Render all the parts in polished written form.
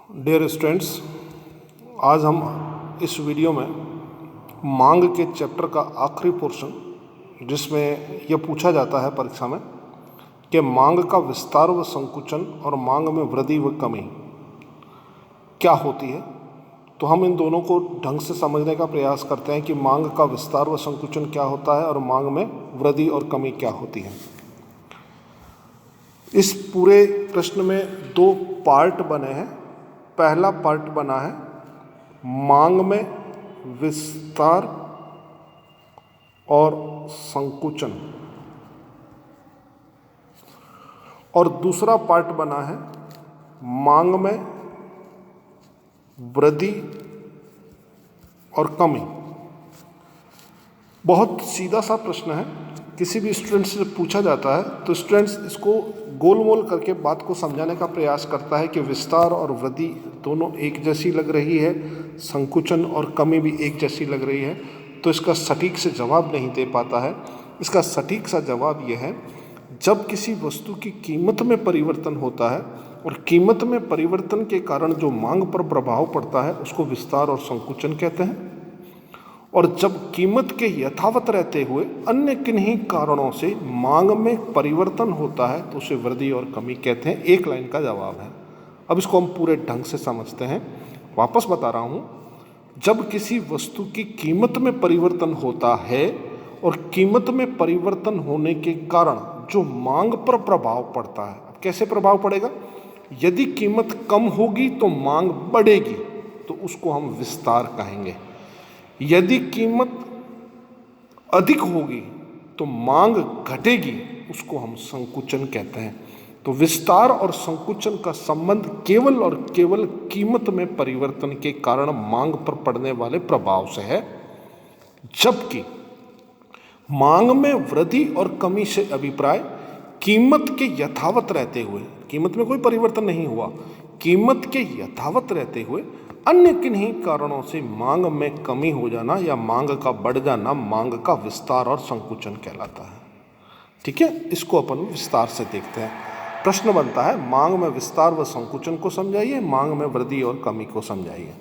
Dear students, आज हम इस वीडियो में मांग के चैप्टर का आखिरी पोर्शन, जिसमें यह पूछा जाता है परीक्षा में कि मांग का विस्तार व संकुचन और मांग में वृद्धि व कमी क्या होती है, तो हम इन दोनों को ढंग से समझने का प्रयास करते हैं कि मांग का विस्तार व संकुचन क्या होता है और मांग में वृद्धि और कमी क्या होती है। इस पूरे प्रश्न में दो पार्ट बने हैं। पहला पार्ट बना है मांग में विस्तार और संकुचन, और दूसरा पार्ट बना है मांग में वृद्धि और कमी। बहुत सीधा सा प्रश्न है, किसी भी स्टूडेंट से पूछा जाता है तो स्टूडेंट्स इसको गोल मोल करके बात को समझाने का प्रयास करता है कि विस्तार और वृद्धि दोनों एक जैसी लग रही है, संकुचन और कमी भी एक जैसी लग रही है, तो इसका सटीक से जवाब नहीं दे पाता है। इसका सटीक सा जवाब यह है, जब किसी वस्तु की कीमत में परिवर्तन होता है और कीमत में परिवर्तन के कारण जो मांग पर प्रभाव पड़ता है उसको विस्तार और संकुचन कहते हैं, और जब कीमत के यथावत रहते हुए अन्य किन्हीं कारणों से मांग में परिवर्तन होता है तो उसे वृद्धि और कमी कहते हैं। एक लाइन का जवाब है। अब इसको हम पूरे ढंग से समझते हैं। वापस बता रहा हूँ, जब किसी वस्तु की कीमत में परिवर्तन होता है और कीमत में परिवर्तन होने के कारण जो मांग पर प्रभाव पड़ता है, अब कैसे प्रभाव पड़ेगा? यदि कीमत कम होगी तो मांग बढ़ेगी, तो उसको हम विस्तार कहेंगे। यदि कीमत अधिक होगी तो मांग घटेगी, उसको हम संकुचन कहते हैं। तो विस्तार और संकुचन का संबंध केवल और केवल कीमत में परिवर्तन के कारण मांग पर पड़ने वाले प्रभाव से है, जबकि मांग में वृद्धि और कमी से अभिप्राय कीमत के यथावत रहते हुए, कीमत में कोई परिवर्तन नहीं हुआ, कीमत के यथावत रहते हुए अन्य किन्हीं कारणों से मांग में कमी हो जाना या मांग का बढ़ जाना मांग का विस्तार और संकुचन कहलाता है। ठीक है, इसको अपन विस्तार से देखते हैं। प्रश्न बनता है, मांग में विस्तार व संकुचन को समझाइए, मांग में वृद्धि और कमी को समझाइए।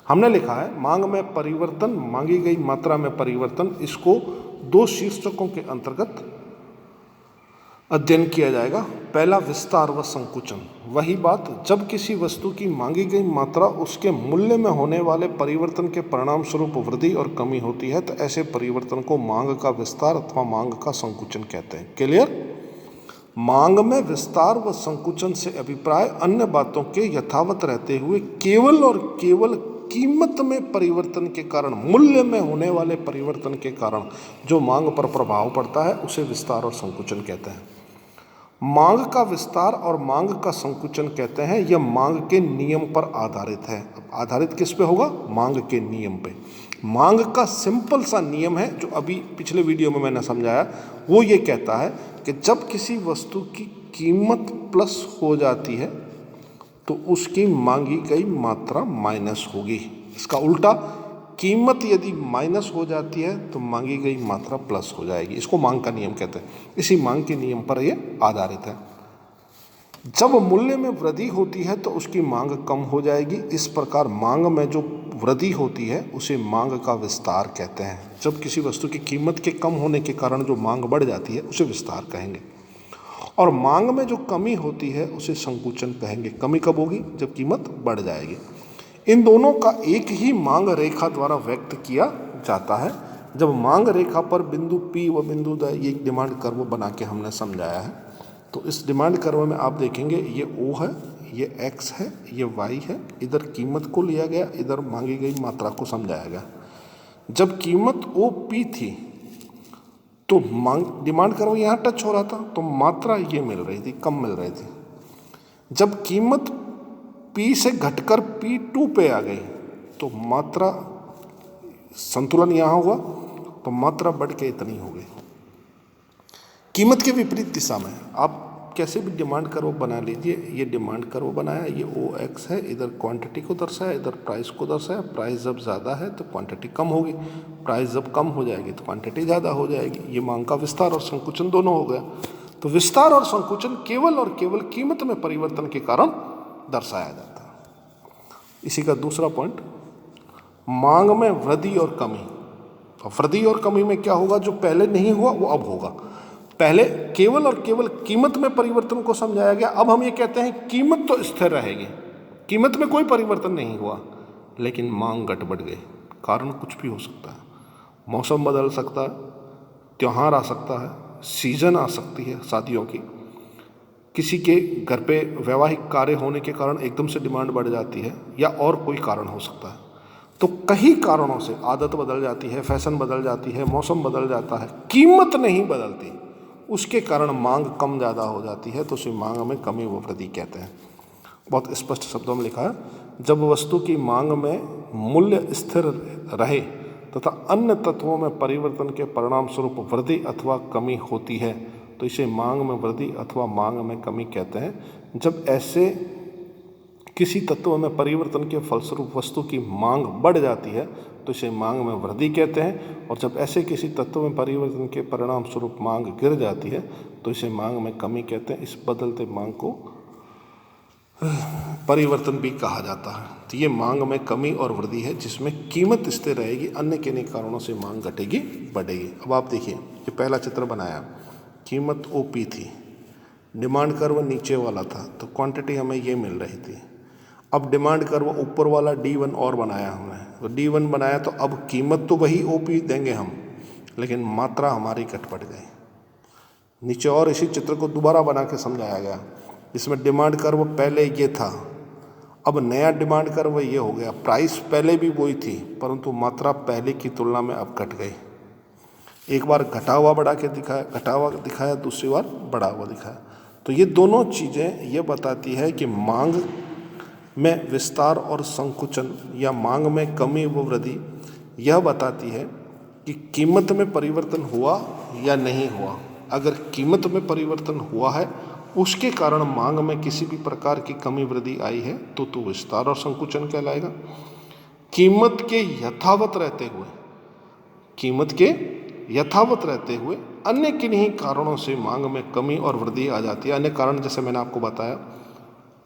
हमने लिखा है मांग में परिवर्तन, मांगी गई मात्रा में परिवर्तन, इसको दो शीर्षकों के अंतर्गत अध्ययन किया जाएगा। पहला, विस्तार व संकुचन। वही बात, जब किसी वस्तु की मांगी गई मात्रा उसके मूल्य में होने वाले परिवर्तन के परिणाम स्वरूप वृद्धि और कमी होती है तो ऐसे परिवर्तन को मांग का विस्तार अथवा मांग का संकुचन कहते हैं। क्लियर? मांग में विस्तार व संकुचन से अभिप्राय अन्य बातों के यथावत रहते हुए केवल और केवल कीमत में परिवर्तन के कारण, मूल्य में होने वाले परिवर्तन के कारण जो मांग पर प्रभाव पड़ता है उसे विस्तार और संकुचन कहते हैं। मांग का विस्तार और मांग का संकुचन कहते हैं, यह मांग के नियम पर आधारित है। आधारित किस पे होगा? मांग के नियम पे। मांग का सिंपल सा नियम है जो अभी पिछले वीडियो में मैंने समझाया, वो ये कहता है कि जब किसी वस्तु की कीमत प्लस हो जाती है तो उसकी मांगी गई मात्रा माइनस होगी। इसका उल्टा, कीमत यदि माइनस हो जाती है तो मांगी गई मात्रा प्लस हो जाएगी। इसको मांग का नियम कहते हैं। इसी मांग के नियम पर यह आधारित है। जब मूल्य में वृद्धि होती है तो उसकी मांग कम हो जाएगी। इस प्रकार मांग में जो वृद्धि होती है उसे मांग का विस्तार कहते हैं। जब किसी वस्तु की कीमत के कम होने के कारण जो मांग बढ़ जाती है उसे विस्तार कहेंगे, और मांग में जो कमी होती है उसे संकुचन कहेंगे। कमी कब होगी? जब कीमत बढ़ जाएगी। इन दोनों का एक ही मांग रेखा द्वारा व्यक्त किया जाता है। जब मांग रेखा पर बिंदु P व बिंदु द, ये डिमांड कर्व बना के हमने समझाया है, तो इस डिमांड कर्व में आप देखेंगे ये O है, ये X है, ये Y है। इधर कीमत को लिया गया, इधर मांगी गई मात्रा को समझाया गया। जब कीमत OP थी तो डिमांड कर्व यहाँ टच हो रहा था, तो मात्रा ये मिल रही थी, कम मिल रही थी। जब कीमत P से घटकर P2 पे आ गई तो मात्रा, संतुलन यहाँ हुआ तो मात्रा बढ़ के इतनी हो गई। कीमत के विपरीत दिशा में आप कैसे भी डिमांड कर्व बना लीजिए। ये डिमांड कर्व बनाया, ये OX है, इधर क्वांटिटी को दर्शाया, इधर प्राइस को दर्शाया। प्राइस जब ज़्यादा है तो क्वांटिटी कम होगी, प्राइस जब कम हो जाएगी तो क्वांटिटी ज़्यादा हो जाएगी। ये मांग का विस्तार और संकुचन दोनों हो गया। तो विस्तार और संकुचन केवल और केवल कीमत में परिवर्तन के कारण दर्शाया जाता है। इसी का दूसरा पॉइंट, मांग में वृद्धि और कमी। तो वृद्धि और कमी में क्या होगा, जो पहले नहीं हुआ वो अब होगा। पहले केवल और केवल कीमत में परिवर्तन को समझाया गया, अब हम ये कहते हैं कीमत तो स्थिर रहेगी, कीमत में कोई परिवर्तन नहीं हुआ, लेकिन मांग घट बढ़ गई। कारण कुछ भी हो सकता है, मौसम बदल सकता है, त्योहार आ सकता है, सीजन आ सकती है शादियों की, किसी के घर पे वैवाहिक कार्य होने के कारण एकदम से डिमांड बढ़ जाती है, या और कोई कारण हो सकता है। तो कई कारणों से आदत बदल जाती है, फैशन बदल जाती है, मौसम बदल जाता है, कीमत नहीं बदलती, उसके कारण मांग कम ज़्यादा हो जाती है, तो उसे मांग में कमी व वृद्धि कहते हैं। बहुत स्पष्ट शब्दों में लिखा है, जब वस्तु की मांग में मूल्य स्थिर रहे तथा अन्य तत्वों में परिवर्तन के परिणाम स्वरूप वृद्धि अथवा कमी होती है, तो इसे मांग में वृद्धि अथवा मांग में कमी कहते हैं। जब ऐसे किसी तत्व में परिवर्तन के फलस्वरूप वस्तु की मांग बढ़ जाती है, तो इसे मांग में वृद्धि कहते हैं, और जब ऐसे किसी तत्व में परिवर्तन के परिणाम स्वरूप मांग गिर जाती है, तो इसे मांग में कमी कहते हैं। इस बदलते मांग को परिवर्तन भी कहा जाता है। तो ये मांग में कमी और वृद्धि है, जिसमें कीमत स्थिर रहेगी, अन्य किन्हीं कारणों से मांग घटेगी बढ़ेगी। अब आप देखिए, ये पहला चित्र बनाया, कीमत ओपी थी, डिमांड कर्व नीचे वाला था, तो क्वांटिटी हमें ये मिल रही थी। अब डिमांड कर्व ऊपर वाला D1 और बनाया हमने, तो D1 बनाया, तो अब कीमत तो वही ओपी देंगे हम, लेकिन मात्रा हमारी घट बढ़ गई नीचे। और इसी चित्र को दोबारा बना के समझाया गया, इसमें डिमांड कर्व पहले ये था, अब नया डिमांड कर्व ये हो गया। प्राइस पहले भी वही थी, परंतु मात्रा पहले की तुलना में अब घट गई। एक बार घटा हुआ बढ़ा के दिखाया, घटा हुआ दिखाया, दूसरी बार बढ़ा हुआ दिखाया। तो ये दोनों चीज़ें ये बताती है कि मांग में विस्तार और संकुचन या मांग में कमी व वृद्धि यह बताती है कि कीमत में परिवर्तन हुआ या नहीं हुआ। अगर कीमत में परिवर्तन हुआ है, उसके कारण मांग में किसी भी प्रकार की कमी वृद्धि आई है, तो विस्तार और संकुचन कहलाएगा। कीमत के यथावत रहते हुए, कीमत के यथावत रहते हुए अन्य किन्हीं कारणों से मांग में कमी और वृद्धि आ जाती है। अन्य कारण जैसे मैंने आपको बताया,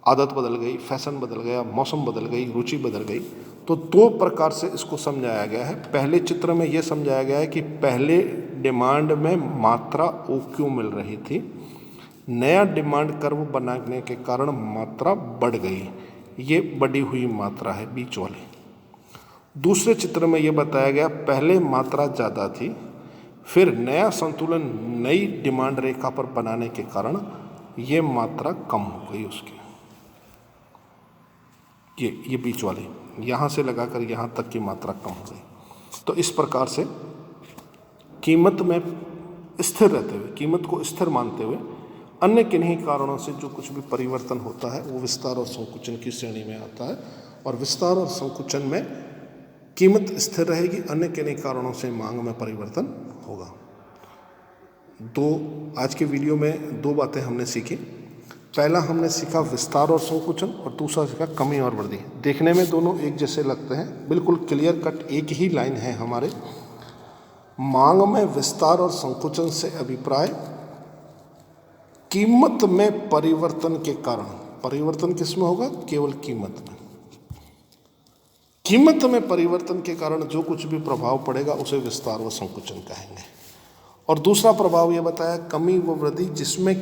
आदत बदल गई, फैशन बदल गया, मौसम बदल गई, रुचि बदल गई। तो दो प्रकार से इसको समझाया गया है। पहले चित्र में यह समझाया गया है कि पहले डिमांड में मात्रा ओ क्यों मिल रही थी, नया डिमांड कर्व बनाने के कारण मात्रा बढ़ गई, ये बढ़ी हुई मात्रा है बीच वाली। दूसरे चित्र में यह बताया गया, पहले मात्रा ज़्यादा थी, फिर नया संतुलन नई डिमांड रेखा पर बनाने के कारण ये मात्रा कम हो गई उसकी। ये बीच वाली, यहाँ से लगाकर यहाँ तक की मात्रा कम हो गई। तो इस प्रकार से कीमत में स्थिर रहते हुए, कीमत को स्थिर मानते हुए अन्य किन्हीं कारणों से जो कुछ भी परिवर्तन होता है, वो विस्तार और संकुचन की श्रेणी में आता है। और विस्तार और संकुचन में कीमत स्थिर रहेगी, अन्य किन्हीं कारणों से मांग में परिवर्तन होगा। आज के वीडियो में दो बातें हमने सीखी। पहला हमने सीखा विस्तार और संकुचन, और दूसरा सीखा कमी और वृद्धि। देखने में दोनों एक जैसे लगते हैं, बिल्कुल क्लियर कट एक ही लाइन है हमारे। मांग में विस्तार और संकुचन से अभिप्राय कीमत में परिवर्तन के कारण, परिवर्तन किसमें होगा, केवल कीमत में। कीमत में परिवर्तन के कारण जो कुछ भी प्रभाव पड़ेगा उसे विस्तार व संकुचन कहेंगे। और दूसरा प्रभाव यह बताया कमी व वृद्धि, जिसमें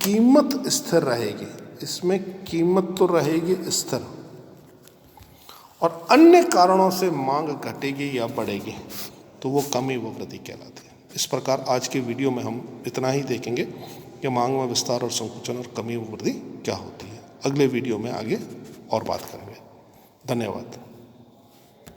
कीमत स्थिर रहेगी, इसमें कीमत तो रहेगी स्थिर, और अन्य कारणों से मांग घटेगी या बढ़ेगी, तो वो कमी व वृद्धि कहलाती है। इस प्रकार आज के वीडियो में हम इतना ही देखेंगे कि मांग में विस्तार और संकुचन और कमी व वृद्धि क्या होती है। अगले वीडियो में आगे और बात करेंगे। धन्यवाद।